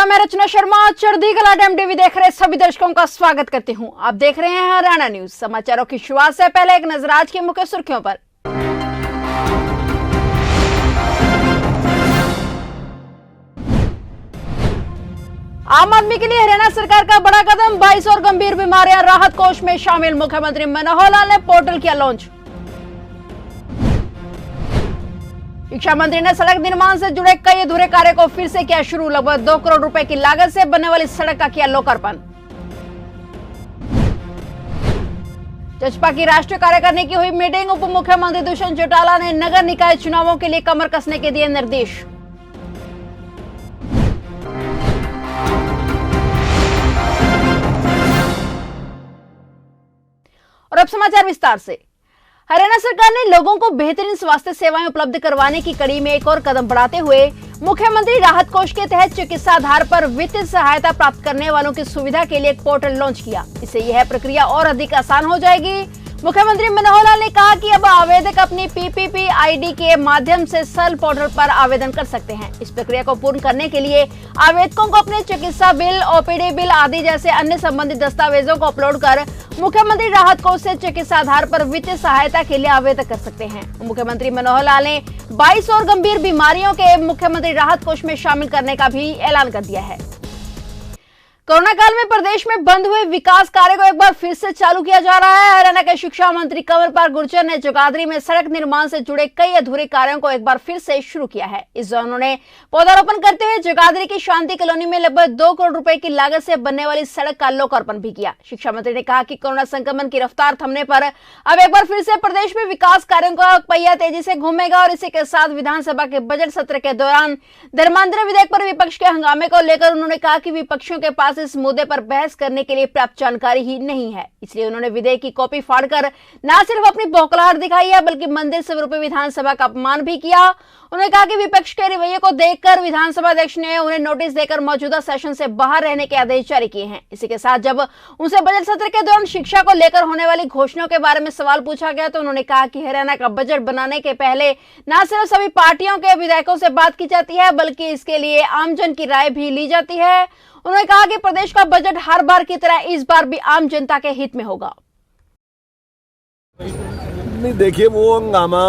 नमस्कार, मैं रचना शर्मा चढ़दी कला टाइम टीवी देख रहे सभी दर्शकों का स्वागत करती हूं। आप देख रहे हैं हरियाणा न्यूज। समाचारों की शुरुआत से पहले एक नजर आज की मुख्य सुर्खियों पर। आम आदमी के लिए हरियाणा सरकार का बड़ा कदम, 22 और गंभीर बीमारियां राहत कोष में शामिल। मुख्यमंत्री मनोहर लाल ने पोर्टल किया लॉन्च। शिक्षा मंत्री ने सड़क निर्माण से जुड़े कई अधूरे कार्य को फिर से किया शुरू। लगभग 2 करोड़ रुपए की लागत से बनने वाली सड़क का किया लोकार्पण। जसपा की राष्ट्रीय कार्यकारिणी की हुई मीटिंग। उप मुख्यमंत्री दुष्यंत चौटाला ने नगर निकाय चुनावों के लिए कमर कसने के दिए निर्देश। और अब समाचार विस्तार से। हरियाणा सरकार ने लोगों को बेहतरीन स्वास्थ्य सेवाएं उपलब्ध करवाने की कड़ी में एक और कदम बढ़ाते हुए मुख्यमंत्री राहत कोष के तहत चिकित्सा आधार पर वित्तीय सहायता प्राप्त करने वालों की सुविधा के लिए एक पोर्टल लॉन्च किया। इससे यह प्रक्रिया और अधिक आसान हो जाएगी। मुख्यमंत्री मनोहर लाल ने कहा कि अब आवेदक अपनी पीपीपी आईडी के माध्यम से सरल पोर्टल पर आवेदन कर सकते हैं। इस प्रक्रिया को पूर्ण करने के लिए आवेदकों को अपने चिकित्सा बिल, ओपीडी बिल आदि जैसे अन्य संबंधित दस्तावेजों को अपलोड कर मुख्यमंत्री राहत कोष से चिकित्सा आधार पर वित्तीय सहायता के लिए आवेदन कर सकते हैं। मुख्यमंत्री मनोहर लाल ने 22 और गंभीर बीमारियों के मुख्यमंत्री राहत कोष में शामिल करने का भी ऐलान कर दिया है। कोरोना काल में प्रदेश में बंद हुए विकास कार्य को एक बार फिर से चालू किया जा रहा है। हरियाणा के शिक्षा मंत्री कंवरपाल गुर्जर ने जगाधरी में सड़क निर्माण से जुड़े कई अधूरे कार्यों को एक बार फिर से शुरू किया है। इस दौरान उन्होंने पौधारोपण करते हुए जगाधरी की शांति कॉलोनी में लगभग 2 करोड़ रुपए की लागत से बनने वाली सड़क का लोकार्पण भी किया। शिक्षा मंत्री ने कहा कि कोरोना संक्रमण की रफ्तार थमने पर अब एक बार फिर से प्रदेश में विकास कार्यों का पहिया तेजी से घूमेगा और इसी के साथ विधानसभा के बजट सत्र के दौरान धर्मांतरण विधेयक पर विपक्ष के हंगामे को लेकर उन्होंने कहा कि विपक्षियों के पास इस मुद्दे पर बहस करने के लिए पर्याप्त जानकारी ही नहीं है। इसलिए उन्होंने विधेयक की कॉपी फाड़कर न सिर्फ अपनी बौखलाहट दिखाई है बल्कि मंदिर स्वरूपी विधानसभा का अपमान भी किया। उन्होंने कहा कि विपक्ष के रवैये को देखकर विधानसभा अध्यक्ष ने उन्हें नोटिस देकर मौजूदा सेशन से बाहर रहने के आदेश जारी किए हैं। इसी के साथ जब उनसे बजट सत्र के दौरान शिक्षा को लेकर होने वाली घोषणाओं के बारे में सवाल पूछा गया तो उन्होंने कहा कि हरियाणा का बजट बनाने के पहले न सिर्फ सभी पार्टियों के विधायकों से बात की जाती है बल्कि इसके लिए आमजन की राय भी ली जाती है। उन्होंने कहा कि प्रदेश का बजट हर बार की तरह इस बार भी आम जनता के हित में होगा। नहीं, देखिए वो हंगामा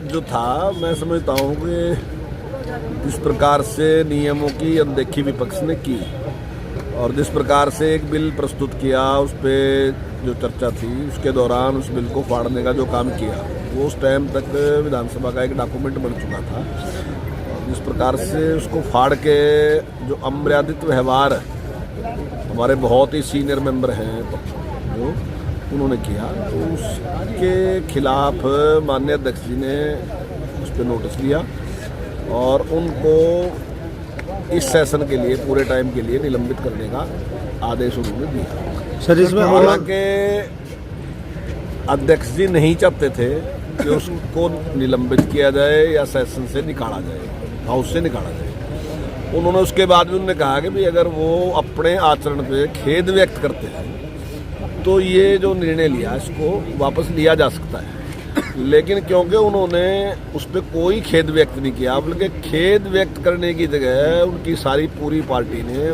जो था मैं समझता हूँ कि जिस प्रकार से नियमों की अनदेखी विपक्ष ने की और जिस प्रकार से एक बिल प्रस्तुत किया उस पर जो चर्चा थी उसके दौरान उस बिल को फाड़ने का जो काम किया वो उस टाइम तक विधानसभा का एक डॉक्यूमेंट बन चुका था। जिस प्रकार से उसको फाड़ के जो अमर्यादित व्यवहार हमारे बहुत ही सीनियर मेंबर हैं जो उन्होंने किया तो उसके खिलाफ माननीय अध्यक्ष जी ने उस पर नोटिस दिया और उनको इस सेशन के लिए पूरे टाइम के लिए निलंबित करने का आदेश उन्होंने दिया। सर इसमें हालांकि अध्यक्ष जी नहीं चाहते थे कि उसको निलंबित किया जाए या सेशन से निकाला जाए, हाउस से निकाला जाए। उन्होंने उसके बाद भी उन्होंने कहा कि भाई अगर वो अपने आचरण पे खेद व्यक्त करते हैं तो ये जो निर्णय लिया इसको वापस लिया जा सकता है। लेकिन क्योंकि उन्होंने उस पर कोई खेद व्यक्त नहीं किया बल्कि खेद व्यक्त करने की जगह उनकी सारी पूरी पार्टी ने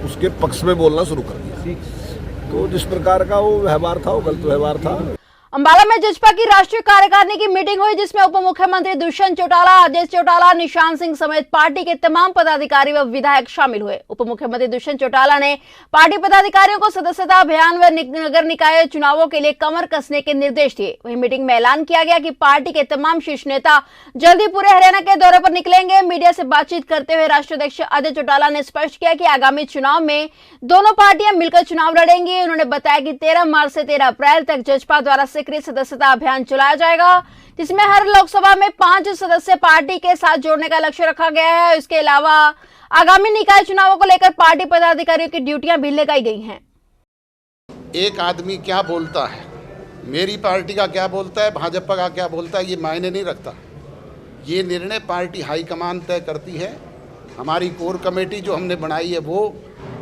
उसके पक्ष में बोलना शुरू कर दिया। तो जिस प्रकार का वो व्यवहार था वो गलत व्यवहार था। अंबाला में जसपा की राष्ट्रीय कार्यकारिणी की मीटिंग हुई जिसमें उप मुख्यमंत्री दुष्यंत चौटाला, अजय चौटाला, निशान सिंह समेत पार्टी के तमाम पदाधिकारी व विधायक शामिल हुए। उप मुख्यमंत्री दुष्यंत चौटाला ने पार्टी पदाधिकारियों को सदस्यता अभियान व नगर निकाय चुनावों के लिए कमर कसने के निर्देश दिए। वहीं मीटिंग में ऐलान किया गया कि पार्टी के तमाम शीर्ष नेता जल्दी पूरे हरियाणा के दौरे पर निकलेंगे। मीडिया से बातचीत करते हुए राष्ट्रीय अध्यक्ष अजय चौटाला ने स्पष्ट किया कि आगामी चुनाव में दोनों पार्टियां मिलकर चुनाव लड़ेंगी। उन्होंने बताया कि 13 मार्च से 13 अप्रैल तक जसपा द्वारा सक्रिय सदस्यता अभियान चलाया जाएगा जिसमें हर लोकसभा में 5 सदस्य पार्टी के साथ जोड़ने का लक्ष्य रखा गया है। इसके अलावा आगामी निकाय चुनावों को लेकर पार्टी पदाधिकारियों की ड्यूटियां भी लगाई गई हैं। एक आदमी क्या बोलता है, मेरी पार्टी का क्या बोलता है, भाजपा का क्या बोलता है, ये मायने नहीं रखता। ये निर्णय पार्टी हाईकमान तय करती है। हमारी कोर कमेटी जो हमने बनाई है वो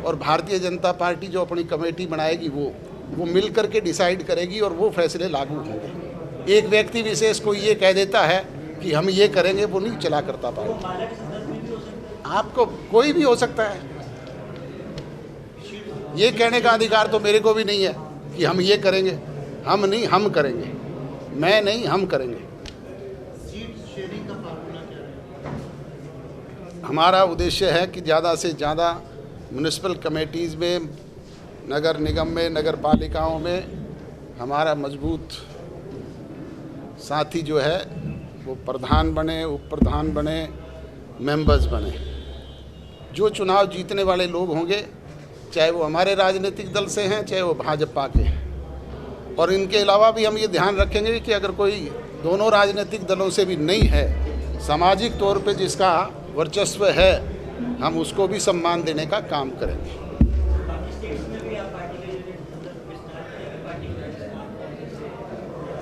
और भारतीय जनता पार्टी जो अपनी कमेटी बनाएगी वो मिल करके डिसाइड करेगी और वो फैसले लागू होंगे। एक व्यक्ति विशेष कोई ये कह देता है कि हम ये करेंगे, वो नहीं चला करता पार्टी। आपको कोई भी हो सकता है, ये कहने का अधिकार तो मेरे को भी नहीं है कि हम ये करेंगे। हम नहीं, हम करेंगे। मैं नहीं, हम करेंगे। हमारा उद्देश्य है कि ज़्यादा से ज़्यादा म्यूनिसिपल कमेटीज़ में, नगर निगम में, नगर पालिकाओं में हमारा मजबूत साथी जो है वो प्रधान बने, उप प्रधान बने, मेंबर्स बने। जो चुनाव जीतने वाले लोग होंगे, चाहे वो हमारे राजनीतिक दल से हैं, चाहे वो भाजपा के हैं। और इनके अलावा भी हम ये ध्यान रखेंगे कि अगर कोई दोनों राजनीतिक दलों से भी नहीं है, सामाजिक तौर पे जिसका वर्चस्व है, हम उसको भी सम्मान देने का काम करेंगे।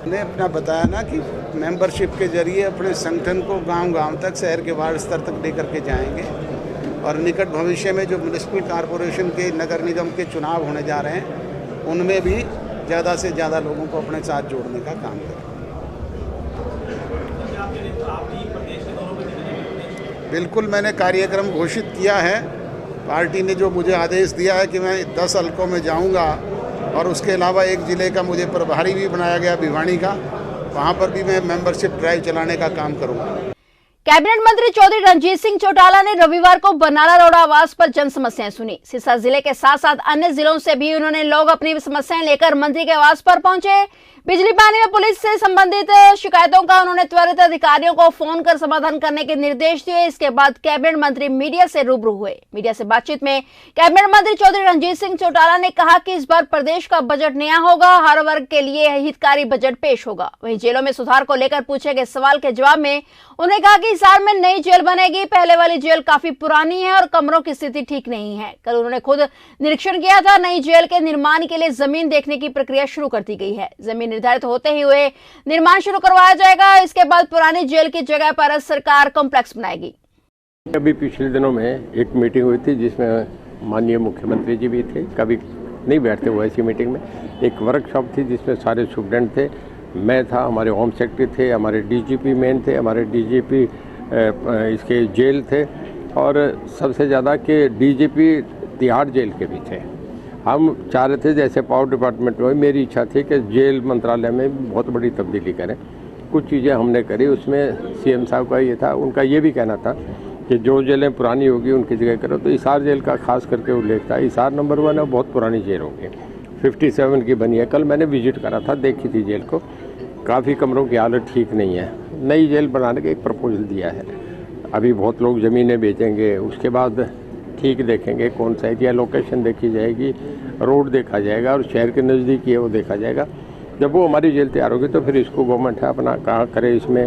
मैंने अपना बताया ना कि मेंबरशिप के जरिए अपने संगठन को गांव-गांव तक, शहर के वार्ड स्तर तक लेकर के जाएंगे और निकट भविष्य में जो म्युनिसिपल कॉरपोरेशन के, नगर निगम के चुनाव होने जा रहे हैं, उनमें भी ज़्यादा से ज़्यादा लोगों को अपने साथ जोड़ने का काम करें। बिल्कुल, मैंने कार्यक्रम घोषित किया है। पार्टी ने जो मुझे आदेश दिया है कि मैं 10 हलकों में जाऊंगा और उसके अलावा एक ज़िले का मुझे प्रभारी भी बनाया गया, भिवानी का, वहां पर भी मैं मेंबरशिप ड्राइव चलाने का काम करूंगा। कैबिनेट मंत्री चौधरी रणजीत सिंह चौटाला ने रविवार को बनाला रोड आवास पर जन समस्याएं सुनी। सिरसा जिले के साथ साथ अन्य जिलों से भी उन्होंने लोग अपनी समस्याएं लेकर मंत्री के आवास पर पहुंचे। बिजली पानी में पुलिस से संबंधित शिकायतों का उन्होंने त्वरित अधिकारियों को फोन कर समाधान करने के निर्देश दिए। इसके बाद कैबिनेट मंत्री मीडिया से रूबरू हुए। मीडिया से बातचीत में कैबिनेट मंत्री चौधरी रणजीत सिंह चौटाला ने कहा कि इस बार प्रदेश का बजट नया होगा, हर वर्ग के लिए हितकारी बजट पेश होगा। वहीं जेलों में सुधार को लेकर पूछे गए सवाल के जवाब में उन्होंने कहा कि हिसार में नई जेल बनेगी। पहले वाली जेल काफी पुरानी है और कमरों की स्थिति ठीक नहीं है। कल उन्होंने खुद निरीक्षण किया था। नई जेल के निर्माण के लिए जमीन देखने की प्रक्रिया शुरू कर दी गई है। जमीन निर्धारित होते ही हुए निर्माण शुरू करवाया जाएगा। इसके बाद पुरानी जेल की जगह पर सरकार कॉम्प्लेक्स बनाएगी। अभी पिछले दिनों में एक मीटिंग हुई थी जिसमें माननीय मुख्यमंत्री जी भी थे। कभी नहीं बैठते हुए ऐसी मीटिंग में। एक वर्कशॉप थी जिसमें सारे स्टूडेंट थे, मैं था, हमारे होम सेक्रेटरी थे, हमारे डीजीपी मेन थे, हमारे डीजीपी इसके जेल थे और सबसे ज़्यादा के डीजीपी तिहाड़ जेल के भी थे। हम चाह रहे थे जैसे पावर डिपार्टमेंट में, मेरी इच्छा थी कि जेल मंत्रालय में बहुत बड़ी तब्दीली करें। कुछ चीज़ें हमने करी, उसमें सीएम साहब का ये था, उनका ये भी कहना था कि जो जेलें पुरानी होगी उनकी जगह करो। तो हिसार जेल का खास करके उल्लेख था। हिसार नंबर 1 है, बहुत पुरानी जेल होगी, 57 की बनी है। कल मैंने विजिट करा था, देखी थी जेल को, काफ़ी कमरों की हालत ठीक नहीं है। नई जेल बनाने का एक प्रपोजल दिया है। अभी बहुत लोग ज़मीनें बेचेंगे, उसके बाद ठीक देखेंगे कौन सा एरिया, लोकेशन देखी जाएगी, रोड देखा जाएगा और शहर के नज़दीक ही है वो देखा जाएगा। जब वो हमारी जेल तैयार होगी तो फिर इसको गवर्नमेंट है अपना कहाँ करे, इसमें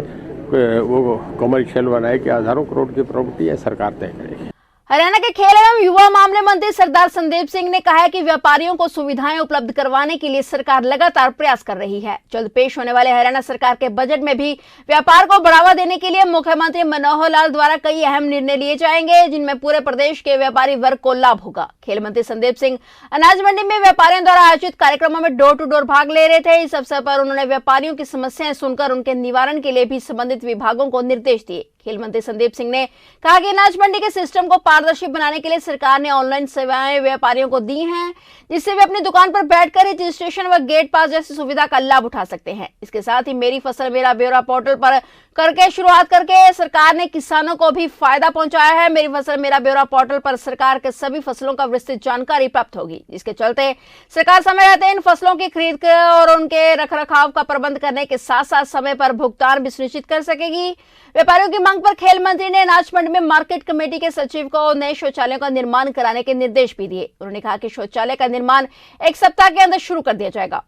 वो कमर्शियल बनाए कि हज़ारों करोड़ की प्रॉपर्टी है, सरकार तय करेगी। हरियाणा के खेल एवं युवा मामले मंत्री सरदार संदीप सिंह ने कहा है कि व्यापारियों को सुविधाएं उपलब्ध करवाने के लिए सरकार लगातार प्रयास कर रही है। जल्द पेश होने वाले हरियाणा सरकार के बजट में भी व्यापार को बढ़ावा देने के लिए मुख्यमंत्री मनोहर लाल द्वारा कई अहम निर्णय लिए जाएंगे, जिनमें पूरे प्रदेश के व्यापारी वर्ग को लाभ होगा। खेल मंत्री संदीप सिंह अनाज मंडी में व्यापारियों द्वारा आयोजित कार्यक्रमों में डोर टू डोर भाग ले रहे थे। इस अवसर पर उन्होंने व्यापारियों की समस्याएं सुनकर उनके निवारण के लिए भी संबंधित विभागों को निर्देश दिए। खेल मंत्री संदीप सिंह ने कहा कि अनाज मंडी के सिस्टम को पारदर्शी बनाने के लिए सरकार ने ऑनलाइन सेवाएं व्यापारियों को दी हैं, जिससे वे अपनी दुकान पर बैठकर ही रजिस्ट्रेशन व गेट पास जैसी सुविधा का लाभ उठा सकते हैं। इसके साथ ही मेरी फसल मेरा ब्यौरा पोर्टल पर करके शुरुआत करके सरकार ने किसानों को भी फायदा पहुंचाया है। मेरी फसल मेरा ब्यौरा पोर्टल पर सरकार के सभी फसलों का विस्तृत जानकारी प्राप्त होगी, जिसके चलते सरकार समय रहते इन फसलों की खरीद और उनके रखरखाव का प्रबंध करने के साथ साथ समय पर भुगतान भी सुनिश्चित कर सकेगी। व्यापारियों की मांग पर खेल मंत्री ने अनाज मंडी में मार्केट कमेटी के सचिव को नए शौचालयों का निर्माण कराने के निर्देश भी दिए। उन्होंने कहा कि शौचालय का निर्माण 1 सप्ताह के अंदर शुरू कर दिया जाएगा।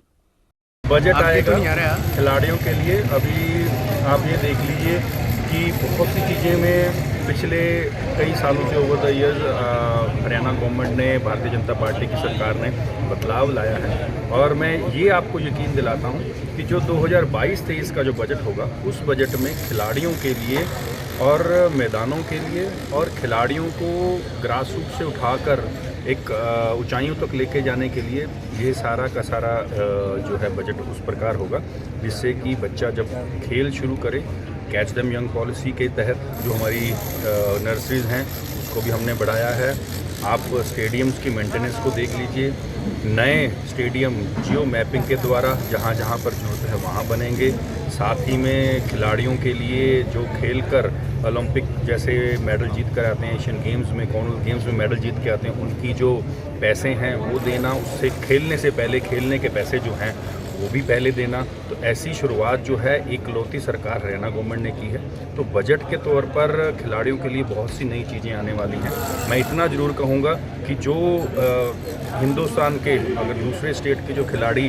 बजट आएगा खिलाड़ियों के लिए। अभी आप ये देख लीजिए कि बहुत सी चीज़ें में पिछले कई सालों से over the years Haryana government ने, भारतीय जनता पार्टी की सरकार ने बदलाव लाया है और मैं ये आपको यकीन दिलाता हूँ कि जो 2022-23 का जो बजट होगा उस बजट में खिलाड़ियों के लिए और मैदानों के लिए और खिलाड़ियों को ग्रास रूट से उठाकर एक ऊंचाइयों तक लेके जाने के लिए ये सारा का सारा जो है बजट उस प्रकार होगा जिससे कि बच्चा जब खेल शुरू करे, कैच देम यंग पॉलिसी के तहत जो हमारी नर्सरीज हैं उसको भी हमने बढ़ाया है। आप स्टेडियम्स की मेंटेनेंस को देख लीजिए। नए स्टेडियम जियो मैपिंग के द्वारा जहाँ जहाँ पर जरूरत है वहाँ बनेंगे। साथ ही में खिलाड़ियों के लिए जो खेल कर ओलंपिक जैसे मेडल जीत कर आते हैं, एशियन गेम्स में, कॉमनवेल्थ गेम्स में मेडल जीत के आते हैं, उनकी जो पैसे हैं वो देना, उससे खेलने से पहले खेलने के पैसे जो हैं वो भी पहले देना। तो ऐसी शुरुआत जो है इकलौती सरकार हरियाणा गवर्नमेंट ने की है। तो बजट के तौर पर खिलाड़ियों के लिए बहुत सी नई चीज़ें आने वाली हैं। मैं इतना ज़रूर कहूँगा कि जो हिंदुस्तान के अगर दूसरे स्टेट के जो खिलाड़ी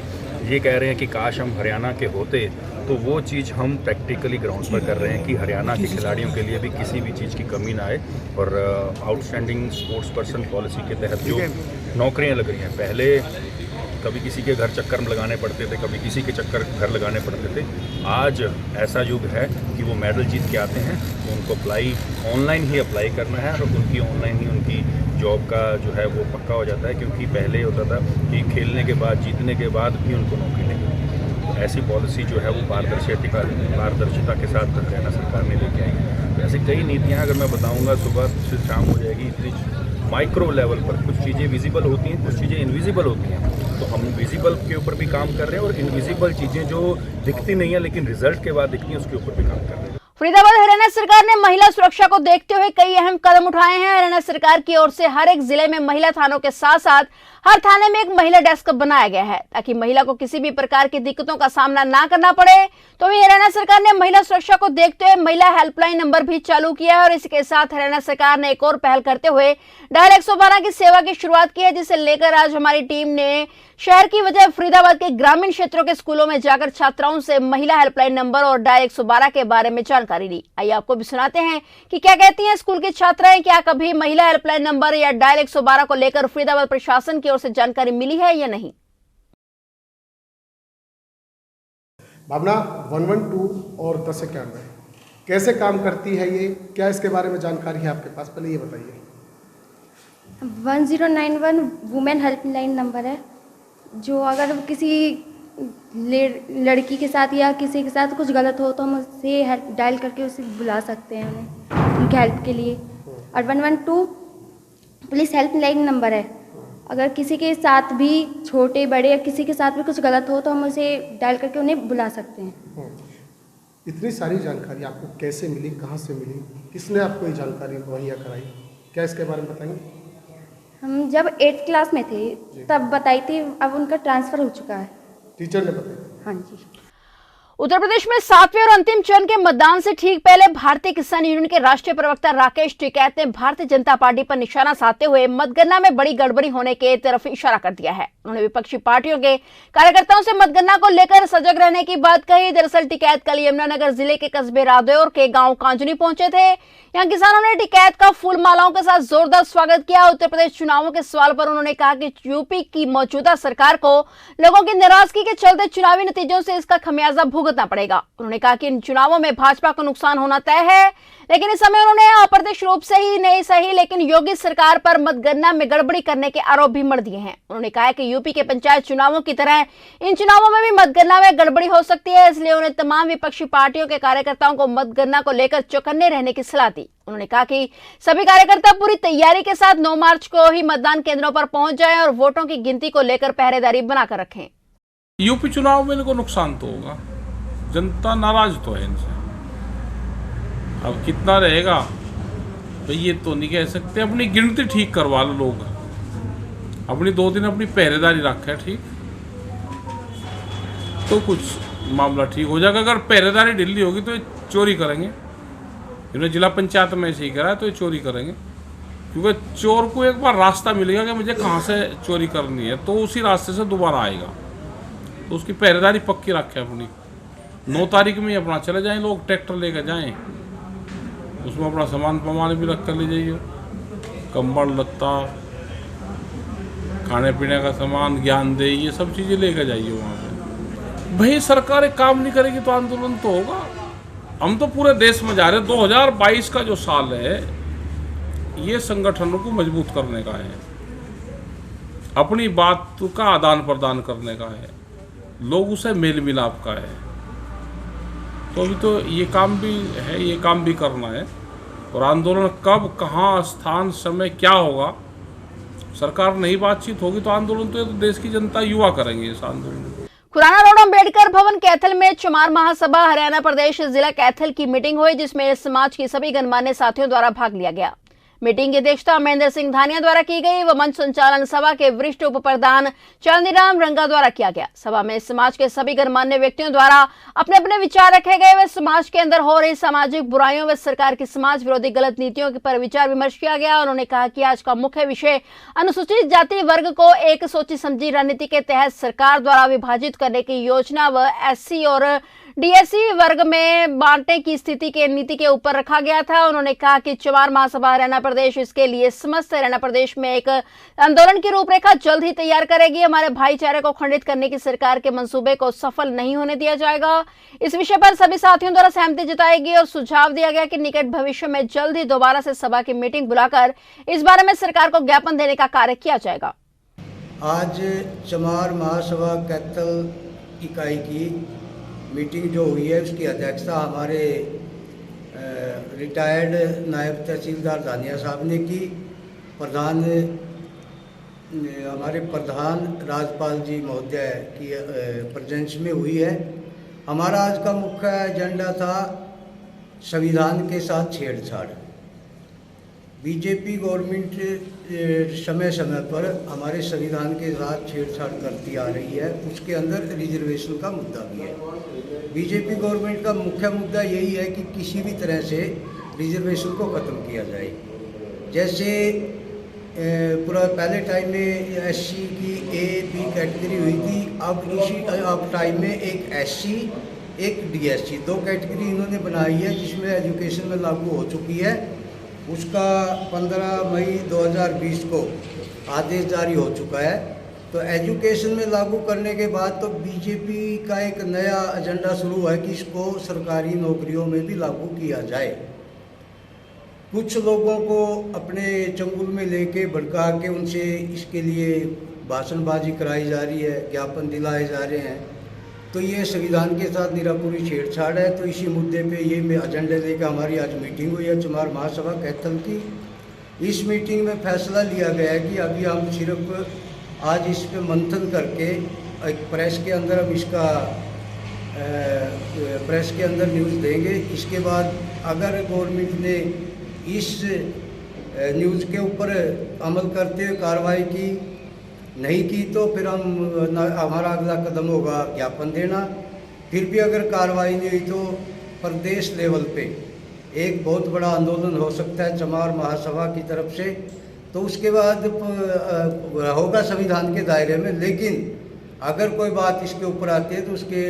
ये कह रहे हैं कि काश हम हरियाणा के होते, तो वो चीज़ हम प्रैक्टिकली ग्राउंड पर कर रहे हैं कि हरियाणा के खिलाड़ियों के लिए भी किसी भी चीज़ की कमी ना आए। और आउटस्टैंडिंग स्पोर्ट्स पर्सन पॉलिसी के तहत जो नौकरियाँ लग रही हैं, पहले कभी किसी के घर चक्कर लगाने पड़ते थे, कभी किसी के चक्कर घर लगाने पड़ते थे। आज ऐसा युग है कि वो मेडल जीत के आते हैं तो उनको अप्लाई ऑनलाइन ही अप्लाई करना है और उनकी ऑनलाइन ही उनकी जॉब का जो है वो पक्का हो जाता है। क्योंकि पहले होता था कि खेलने के बाद, जीतने के बाद भी उनको नौकरी नहीं मिलती। तो ऐसी पॉलिसी जो है वो पारदर्शिता के साथ हरियाणा सरकार ने लेके आई है। ऐसी कई नीतियाँ अगर मैं बताऊँगा सुबह से शाम हो जाएगी। इतनी माइक्रो लेवल पर कुछ चीज़ें विजिबल होती हैं, कुछ चीज़ें इनविजिबल होती हैं। तो हम विजिबल के ऊपर भी काम कर रहे हैं और इनविजिबल चीज़ें जो दिखती नहीं है लेकिन रिजल्ट के बाद दिखती हैं उसके ऊपर भी काम कर रहे हैं। फरीदाबाद हरियाणा सरकार ने महिला सुरक्षा को देखते हुए कई अहम कदम उठाए हैं। हरियाणा सरकार की ओर से हर एक जिले में महिला थानों के साथ साथ हर थाने में एक महिला डेस्क बनाया गया है ताकि महिला को किसी भी प्रकार की दिक्कतों का सामना ना करना पड़े। तो भी हरियाणा सरकार ने महिला सुरक्षा को देखते हुए महिला हेल्पलाइन नंबर भी चालू किया है और इसके साथ हरियाणा सरकार ने एक और पहल करते हुए डायल 112 की सेवा की शुरुआत की है, जिसे लेकर आज हमारी टीम ने शहर की वजह फरीदाबाद के ग्रामीण क्षेत्रों के स्कूलों में जाकर छात्राओं से महिला हेल्पलाइन नंबर और डायल 112 के बारे में जानकारी ली। आइए आपको भी सुनाते हैं कि क्या कहती हैं स्कूल की छात्राएं। क्या कभी महिला हेल्पलाइन नंबर या डायल 112 को लेकर फरीदाबाद प्रशासन की ओर से जानकारी मिली है या नहीं? भावना 112 और 1091 कैसे काम करती है, ये क्या इसके बारे में जानकारी है आपके पास? पहले ये बताइए। 1091 वुमेन हेल्पलाइन नंबर है, जो अगर किसी लड़की के साथ या किसी के साथ कुछ गलत हो तो हम उससे हेल्प डायल करके उसे बुला सकते हैं उन्हें उनके हेल्प के लिए। और 112 पुलिस हेल्पलाइन नंबर है, अगर किसी के साथ भी छोटे बड़े या किसी के साथ भी कुछ गलत हो तो हम उसे डायल करके उन्हें बुला सकते हैं। इतनी सारी जानकारी आपको कैसे मिली, कहाँ से मिली, किसने आपको ये जानकारी मुहैया कराई, क्या इसके बारे में बताएंगे? हम जब 8th क्लास में थे तब बताई थी, अब उनका ट्रांसफ़र हो चुका है। टीचर ने बताया? हाँ जी। उत्तर प्रदेश में 7वें और अंतिम चरण के मतदान से ठीक पहले भारतीय किसान यूनियन के राष्ट्रीय प्रवक्ता राकेश टिकैत ने भारतीय जनता पार्टी पर निशाना साधते हुए मतगणना में बड़ी गड़बड़ी होने के तरफ इशारा कर दिया है। उन्होंने विपक्षी पार्टियों के कार्यकर्ताओं से मतगणना को लेकर सजग रहने की बात कही। दरअसल टिकैत कल यमुनानगर जिले के कस्बे रादौर के गांव कांजनी पहुंचे थे। यहाँ किसानों ने टिकैत का फूल मालाओं के साथ जोरदार स्वागत किया। उत्तर प्रदेश चुनावों के सवाल पर उन्होंने कहा कि यूपी की मौजूदा सरकार को लोगों की नाराजगी के चलते चुनावी नतीजों से इसका खमियाजा भुगतना पड़ेगा। उन्होंने कहा कि इन चुनावों में भाजपा को नुकसान होना तय है, लेकिन इस समय उन्होंने अप्रत्यक्ष रूप से ही नहीं सही लेकिन योगी सरकार पर मतगणना में गड़बड़ी करने के आरोप भी मढ़ दिए हैं। उन्होंने कहा कि यूपी के पंचायत चुनावों की तरह इन चुनावों में भी मतगणना में गड़बड़ी हो सकती है, इसलिए उन्हें तमाम विपक्षी पार्टियों के कार्यकर्ताओं को मतगणना को लेकर चौकन्ने रहने की सलाह दी। उन्होंने कहा कि सभी कार्यकर्ता पूरी तैयारी के साथ 9 मार्च को ही मतदान केंद्रों पर पहुंच जाएं और वोटों की गिनती को लेकर पहरेदारी बनाकर रखें। यूपी चुनाव में इनको नुकसान तो होगा, जनता नाराज तो है इनसे। अब कितना रहेगा तो ये तो नहीं कह सकते। अपनी गिनती ठीक करवा लो लोग, अपनी 2 दिन अपनी पहरेदारी रखे ठीक, तो कुछ मामला ठीक हो जाएगा। अगर पहरेदारी ढिल्ली होगी तो ये चोरी करेंगे। इन्होंने जिला पंचायत में ऐसे ही करा है तो ये चोरी करेंगे, क्योंकि चोर को एक बार रास्ता मिलेगा कि मुझे कहाँ से चोरी करनी है, तो उसी रास्ते से दोबारा आएगा। तो उसकी पहरेदारी पक्की रखे अपनी। 9 तारीख में ही अपना चले जाएं लोग, ट्रैक्टर लेकर जाएं, उसमें अपना सामान पमान भी रख कर ले जाइए, कंबल लत्ता खाने पीने का सामान ज्ञान दे, ये सब चीज़ें लेकर जाइए वहाँ पे। भाई सरकार एक काम नहीं करेगी तो आंदोलन तो होगा। हम तो पूरे देश में जा रहे हैं। 2022 का जो साल है ये संगठनों को मजबूत करने का है, अपनी बात का आदान प्रदान करने का है, लोगों से मेल मिलाप का है। तो अभी तो ये काम भी है, ये काम भी करना है। और आंदोलन कब, कहाँ, स्थान, समय क्या होगा सरकार नहीं बातचीत होगी तो आंदोलन तो देश की जनता युवा करेंगे इस आंदोलन। खुराना रोड अम्बेडकर भवन कैथल में चमार महासभा हरियाणा प्रदेश जिला कैथल की मीटिंग हुई, जिसमें समाज की सभी गणमान्य साथियों द्वारा भाग लिया गया। मीटिंग की अध्यक्षता महेंद्र सिंह धानिया द्वारा की गई व मंच संचालन सभा के वरिष्ठ उप प्रधान चांदीराम रंगा द्वारा किया गया। सभा में समाज के सभी गणमान्य व्यक्तियों द्वारा अपने अपने विचार रखे गए व समाज के अंदर हो रही सामाजिक बुराइयों व सरकार की समाज विरोधी गलत नीतियों पर विचार विमर्श किया गया। उन्होंने कहा कि आज का मुख्य विषय अनुसूचित जाति वर्ग को एक सोची समझी रणनीति के तहत सरकार द्वारा विभाजित करने की योजना व एससी और डीएससी वर्ग में बांटने की स्थिति के नीति के ऊपर रखा गया था। उन्होंने कहा कि चमार महासभा हरियाणा प्रदेश इसके लिए समस्त हरियाणा प्रदेश में एक आंदोलन की रूपरेखा जल्द ही तैयार करेगी। हमारे भाईचारे को खंडित करने की सरकार के मंसूबे को सफल नहीं होने दिया जाएगा। इस विषय पर सभी साथियों द्वारा सहमति जताएगी और सुझाव दिया गया कि निकट भविष्य में जल्द ही दोबारा से सभा की मीटिंग बुलाकर इस बारे में सरकार को ज्ञापन देने का कार्य किया जाएगा। आज चमार महासभा कैथल इकाई की मीटिंग जो हुई है उसकी अध्यक्षता हमारे रिटायर्ड नायब तहसीलदार धानिया साहब ने की। हमारे प्रधान राजपाल जी महोदय की प्रेजेंस में हुई है। हमारा आज का मुख्य एजेंडा था संविधान के साथ छेड़छाड़। बीजेपी गवर्नमेंट समय समय पर हमारे संविधान के साथ छेड़छाड़ करती आ रही है। उसके अंदर रिजर्वेशन का मुद्दा भी है। बीजेपी गवर्नमेंट का मुख्य मुद्दा यही है कि किसी भी तरह से रिजर्वेशन को ख़त्म किया जाए। जैसे पूरा पहले टाइम में एससी की A-B कैटेगरी हुई थी, अब टाइम में एक एससी एक डीएससी दो कैटेगरी इन्होंने बनाई है, जिसमें एजुकेशन में लागू हो चुकी है। उसका 15 मई 2020 को आदेश जारी हो चुका है। तो एजुकेशन में लागू करने के बाद तो बीजेपी का एक नया एजेंडा शुरू है कि इसको सरकारी नौकरियों में भी लागू किया जाए। कुछ लोगों को अपने चंगुल में लेके भड़का के उनसे इसके लिए भाषणबाजी कराई जा रही है, ज्ञापन दिलाए जा रहे हैं। तो ये संविधान के साथ निरापुरी छेड़छाड़ है। तो इसी मुद्दे पे ये में एजेंडे लेकर हमारी आज मीटिंग हुई है चमार महासभा कैथल की। इस मीटिंग में फैसला लिया गया है कि अभी हम सिर्फ आज इस पे मंथन करके एक प्रेस के अंदर हम इसका प्रेस के अंदर न्यूज़ देंगे। इसके बाद अगर गवर्नमेंट ने इस न्यूज़ के ऊपर अमल करते हुए कार्रवाई की नहीं की तो फिर हमारा अगला कदम होगा ज्ञापन देना। फिर भी अगर कार्रवाई नहीं हुई तो प्रदेश लेवल पे एक बहुत बड़ा आंदोलन हो सकता है चमार महासभा की तरफ से। तो उसके बाद होगा संविधान के दायरे में, लेकिन अगर कोई बात इसके ऊपर आती है तो उसके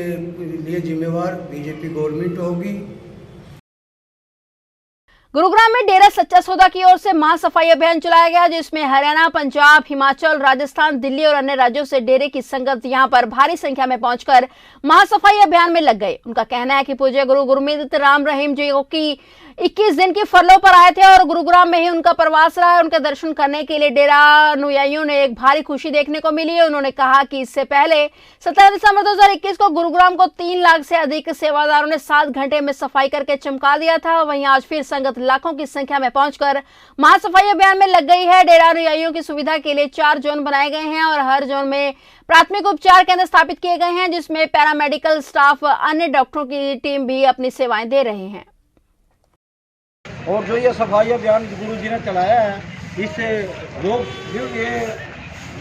लिए जिम्मेवार बीजेपी गवर्नमेंट होगी। गुरुग्राम में डेरा सच्चा सौदा की ओर से महासफाई अभियान चलाया गया, जिसमें हरियाणा, पंजाब, हिमाचल, राजस्थान, दिल्ली और अन्य राज्यों से डेरे की संगत यहां पर भारी संख्या में पहुंचकर महासफाई अभियान में लग गए। उनका कहना है कि पूज्य गुरु गुरमीत राम रहीम जी की 21 दिन की फरलो पर आए थे और गुरुग्राम में ही उनका प्रवास रहा है। उनके दर्शन करने के लिए डेरा अनुयायियों ने एक भारी खुशी देखने को मिली है। उन्होंने कहा कि इससे पहले 17 दिसंबर 2021 को गुरुग्राम को 3 लाख से अधिक सेवादारों ने 7 घंटे में सफाई करके चमका दिया था। वहीं आज फिर संगत लाखों की संख्या में पहुंचकर महासफाई अभियान में लग गई है। डेरा अनुयायियों की सुविधा के लिए 4 जोन बनाए गए हैं और हर जोन में प्राथमिक उपचार केंद्र स्थापित किए गए हैं, जिसमें पैरामेडिकल स्टाफ, अन्य डॉक्टरों की टीम भी अपनी सेवाएं दे रहे हैं। और जो ये सफाई अभियान गुरु जी ने चलाया है, इससे रोग ये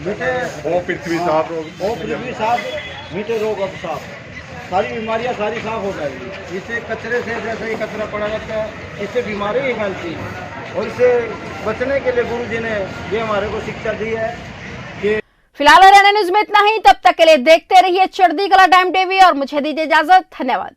मिटे, वो पृथ्वी साफ मिटे, रोग अब साफ, सारी बीमारियां सारी साफ हो जाएगी। इससे कचरे से, जैसे ही कचरा पड़ा रहता है, इससे बीमारी ही फैलती है और इससे बचने के लिए गुरु जी ने ये हमारे को शिक्षा दी है कि फिलहाल हरियाणा न्यूज में इतना ही। तब तक के लिए देखते रहिए चढ़ती कला टाइम टीवी और मुझे दीजिए इजाजत। धन्यवाद।